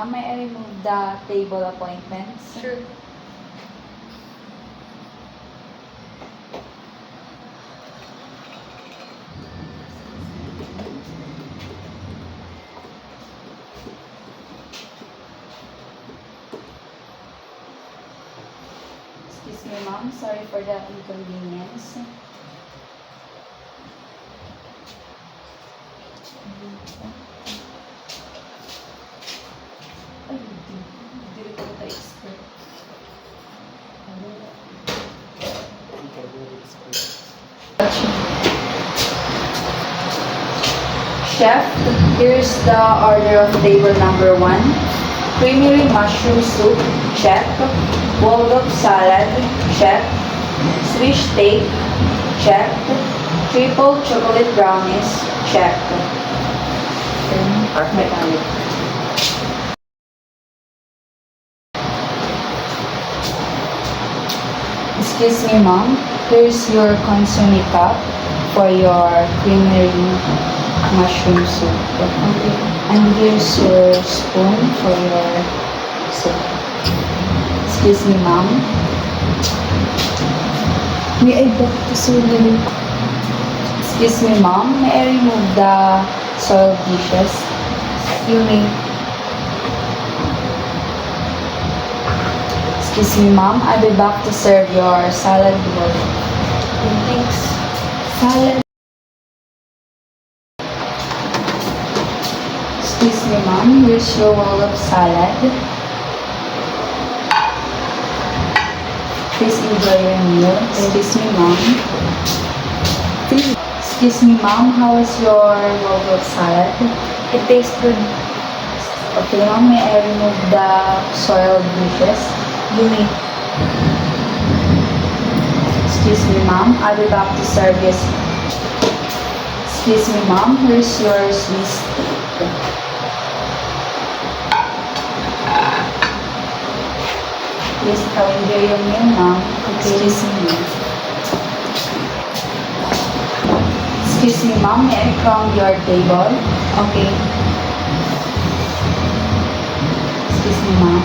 ma'am, may I remove the table appointments? Sure. Excuse me, ma'am. Sorry for the inconvenience. Ay, hindi rin ako expert. Chef, here's the order of table number 1. Creamery mushroom soup, check. Waldorf salad, check. Swiss steak, check. Triple chocolate brownies, check. Perfect. Excuse me, ma'am. Here's your consomme cup for your creamery mushroom soup. Okay. And here's your spoon for your soup. Excuse me, ma'am. May I back to sunan? Excuse me, ma'am. May I remove the soiled dishes? You may. Excuse me, ma'am. I'll be back to serve your salad bowl. Thanks. Salad. Excuse me, ma'am. Here's your bowl of salad. Please enjoy your meal. Excuse me, ma'am. Excuse me, ma'am. How is your bowl of salad? It tastes good. Okay, ma'am. May I remove the soiled dishes? You may. Excuse me, ma'am. I'll be back to serve this. Excuse me, ma'am. Here's your Swiss steak. Please enjoy your meal, ma'am. Excuse me. Excuse me, ma'am. May I crumb your table? Okay. Excuse me, ma'am.